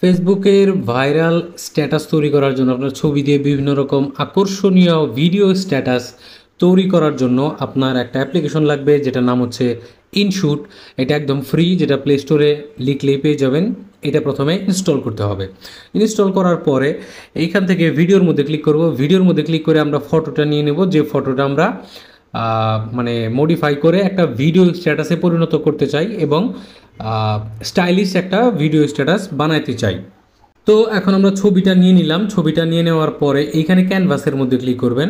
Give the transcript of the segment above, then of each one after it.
ফেসবুকের viral status তৈরি করার জন্য আপনার ছবি দিয়ে বিভিন্ন রকম আকর্ষণীয় ভিডিও স্ট্যাটাস তৈরি করার জন্য আপনার একটা অ্যাপ্লিকেশন লাগবে যেটার নাম হচ্ছে ইনশুট। এটা একদম ফ্রি, যেটা প্লে স্টোরে লিখলেই পেয়ে যাবেন। এটা প্রথমে ইনস্টল করতে হবে। ইনস্টল করার পরে এইখান থেকে ভিডিওর মধ্যে ক্লিক করব। ভিডিওর মধ্যে ক্লিক করে আমরা ফটোটা নিয়ে নেব, যে ফটোটা আমরা মানে মডিফাই করে একটা ভিডিও স্ট্যাটাসে পরিণত করতে চাই এবং স্টাইলিশ একটা ভিডিও স্ট্যাটাস বানাইতে চাই। তো এখন আমরা ছবিটা নিয়ে নিলাম। ছবিটা নিয়ে নেওয়ার পরে এইখানে ক্যানভাসের মধ্যে ক্লিক করবেন।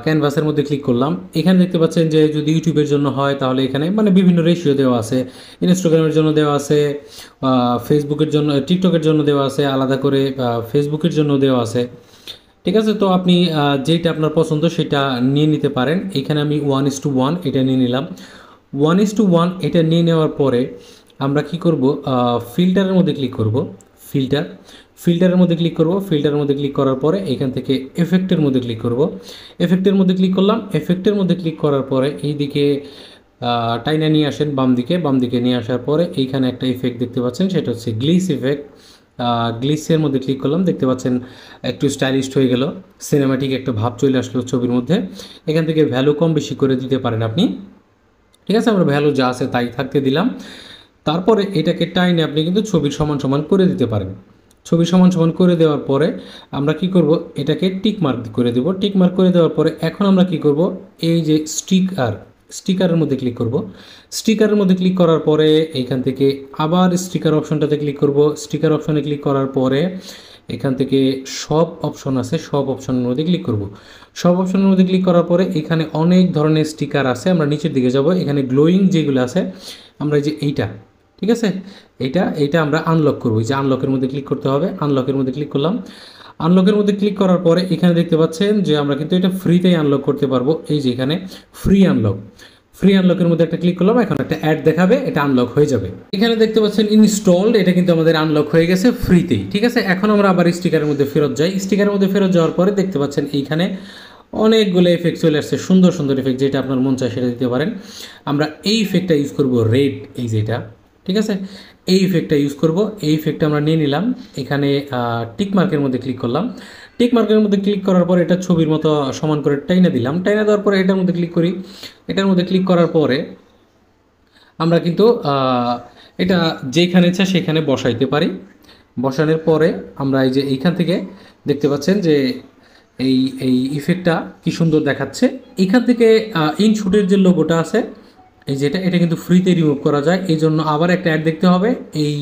ক্যানভাসের মধ্যে ক্লিক করলাম। এখানে দেখতে পাচ্ছেন যে যদি ইউটিউবের জন্য হয় তাহলে এখানে মানে বিভিন্ন রেশিও দেওয়া আছে। ইনস্টাগ্রামের জন্য দেওয়া আছে, ফেসবুকের জন্য, টিকটকের জন্য দেওয়া আছে আলাদা করে, ফেসবুকের জন্য দেওয়া আছে। ঠিক আছে, তো আপনি যেটা আপনার পছন্দ সেটা নিয়ে নিতে পারেন। এখানে আমি 1:1 এটা নিয়ে নিলাম। 1:1 এটা নিয়ে নেওয়ার পরে আমরা কি করব, ফিল্টারের মধ্যে ক্লিক করব। ফিল্টারের মধ্যে ক্লিক করব। ফিল্টারের মধ্যে ক্লিক করার পরে এখান থেকে এফেক্টের মধ্যে ক্লিক করব। এফেক্টের মধ্যে ক্লিক করলাম। এফেক্টের মধ্যে ক্লিক করার পরে এইদিকে টাইনা নিয়ে আসেন বাম দিকে নিয়ে আসার পরে এইখানে একটা ইফেক্ট দেখতে পাচ্ছেন, সেটা হচ্ছে গ্লিস ইফেক্ট। গ্লিসের মধ্যে ক্লিক করলাম, দেখতে পাচ্ছেন একটু স্টাইলিশ হয়ে গেল, সিনেমাটিক একটা ভাব চলে আসলো ছবির মধ্যে। এখান থেকে ভ্যালু কম বেশি করে দিতে পারেন আপনি। ঠিক আছে, আমরা ভ্যালু যা আছে তাই থাকতে দিলাম। তারপরে এটাকে টাইনে আপনি কিন্তু ছবির সমান সমান করে দিতে পারেন। ছবি সমান সমান করে দেওয়ার পরে আমরা কি করব, এটাকে টিক মার্ক করে দেব। টিক মার্ক করে দেওয়ার পরে এখন আমরা কি করব, এই যে স্টিকারের মধ্যে ক্লিক করব। স্টিকারের মধ্যে ক্লিক করার পরে এইখান থেকে আবার স্টিকার অপশনটাতে ক্লিক করব। স্টিকার অপশনে ক্লিক করার পরে এখান থেকে সব অপশন আছে, সব অপশনের মধ্যে ক্লিক করব। সব অপশনের মধ্যে ক্লিক করার পরে এখানে অনেক ধরনের স্টিকার আছে, আমরা নিচের দিকে যাব। এখানে গ্লোয়িং যেগুলো আছে, আমরা যে এইটা, ঠিক আছে, এইটা আমরা আনলক করবো। এই যে আনলকের মধ্যে ক্লিক করতে হবে। আনলকের মধ্যে ক্লিক করলাম। আনলকের মধ্যে ক্লিক করার পরে এখানে দেখতে পাচ্ছেন যে আমরা কিন্তু এটা ফ্রিতেই আনলক করতে পারবো। এই যে এখানে ফ্রি আনলকের মধ্যে একটা ক্লিক করলাম। এখন একটা অ্যাড দেখাবে, এটা আনলক হয়ে যাবে। এখানে দেখতে পাচ্ছেন ইনস্টলড, এটা কিন্তু আমাদের আনলক হয়ে গেছে ফ্রিতেই। ঠিক আছে, এখন আমরা আবার স্টিকারের মধ্যে ফেরত যাই। স্টিকারের মধ্যে ফেরত যাওয়ার পরে দেখতে পাচ্ছেন এইখানে অনেকগুলো এফেক্ট চলে আসছে, সুন্দর সুন্দর এফেক্ট, যেটা আপনার মন চায় সেটা দিতে পারেন। আমরা এই ইফেক্টটা ইউজ করব, রেড, এই যেটা, ঠিক আছে, এই ইফেক্টটা ইউজ করব। এই ইফেক্টটা আমরা নিয়ে নিলাম। এখানে টিক মার্কের মধ্যে ক্লিক করলাম। টিক মার্কের মধ্যে ক্লিক করার পর এটা ছবির মতো সমান করে টাইনা দিলাম। টাইনা দেওয়ার পরে এটার মধ্যে ক্লিক করি। এটার মধ্যে ক্লিক করার পরে আমরা কিন্তু এটা যেখানে ইচ্ছা সেখানে বসাইতে পারি। বসানোর পরে আমরা এই যে এইখান থেকে দেখতে পাচ্ছেন যে এই এই ইফেক্টটা কি সুন্দর দেখাচ্ছে। এইখান থেকে ইনশুটের যে লোগোটা আছে, এই যেটা, এটা কিন্তু ফ্রিতে রিমুভ করা যায়। এই জন্য আবার একটা অ্যাড দেখতে হবে, এই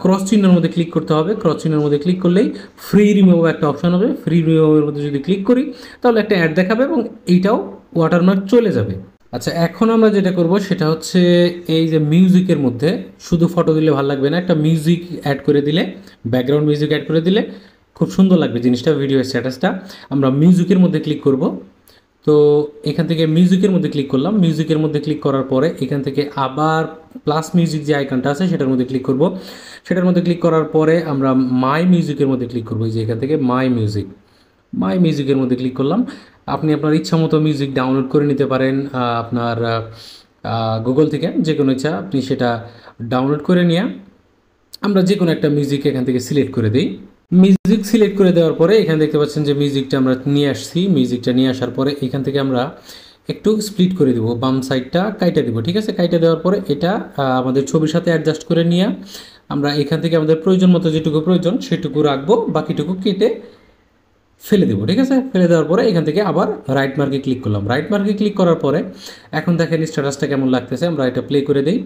ক্রস চিহ্নের মধ্যে ক্লিক করতে হবে। ক্রস চিহ্নের মধ্যে ক্লিক করলেই ফ্রি রিমুভ একটা অপশন হবে। ফ্রি রিমুভের মধ্যে যদি ক্লিক করি তাহলে একটা অ্যাড দেখাবে এবং এইটাও ওয়াটারমার্ক চলে যাবে। আচ্ছা, এখন আমরা যেটা করব সেটা হচ্ছে এই যে মিউজিকের মধ্যে শুধু ফটো দিলে ভালো লাগবে না, একটা মিউজিক অ্যাড করে দিলে, ব্যাকগ্রাউন্ড মিউজিক অ্যাড করে দিলে খুব সুন্দর লাগবে জিনিসটা, ভিডিও স্ট্যাটাসটা। আমরা মিউজিকের মধ্যে ক্লিক করব। তো এখান থেকে মিউজিকের মধ্যে ক্লিক করলাম। মিউজিকের মধ্যে ক্লিক করার পরে এখান থেকে আবার প্লাস মিউজিক যে আইকনটা আছে সেটার মধ্যে ক্লিক করব। সেটার মধ্যে ক্লিক করার পরে আমরা মাই মিউজিকের মধ্যে ক্লিক করবো। যে এখান থেকে মাই মিউজিকের মধ্যে ক্লিক করলাম। আপনি আপনার ইচ্ছা মতো মিউজিক ডাউনলোড করে নিতে পারেন আপনার গুগল থেকে, যে কোনো ইচ্ছা আপনি সেটা ডাউনলোড করে নিয়ে আমরা যে কোনো একটা মিউজিক এখান থেকে সিলেক্ট করে দিই। মিউজিক সিলেক্ট করে দেওয়ার পরে এখানে দেখতে পাচ্ছেন যে মিউজিকটা আমরা নিয়ে আসছি। মিউজিকটা নিয়ে আসার পরে এখান থেকে আমরা একটু স্প্লিট করে দিব, বাম সাইডটা কাইটা দিব। ঠিক আছে, কাইটা দেওয়ার পরে এটা আমাদের ছবির সাথে অ্যাডজাস্ট করে নিয়ে আমরা এখান থেকে আমাদের প্রয়োজন মতো যেটুকু প্রয়োজন সেটুকু রাখবো, বাকিটুকু কেটে ফেলে দেবো। ঠিক আছে, ফেলে দেওয়ার পরে এখান থেকে আবার রাইট মার্কে ক্লিক করলাম। রাইট মার্কে ক্লিক করার পরে এখন দেখেন স্ট্যাটাসটা কেমন লাগতেছে। আমরা এটা প্লে করে দিই।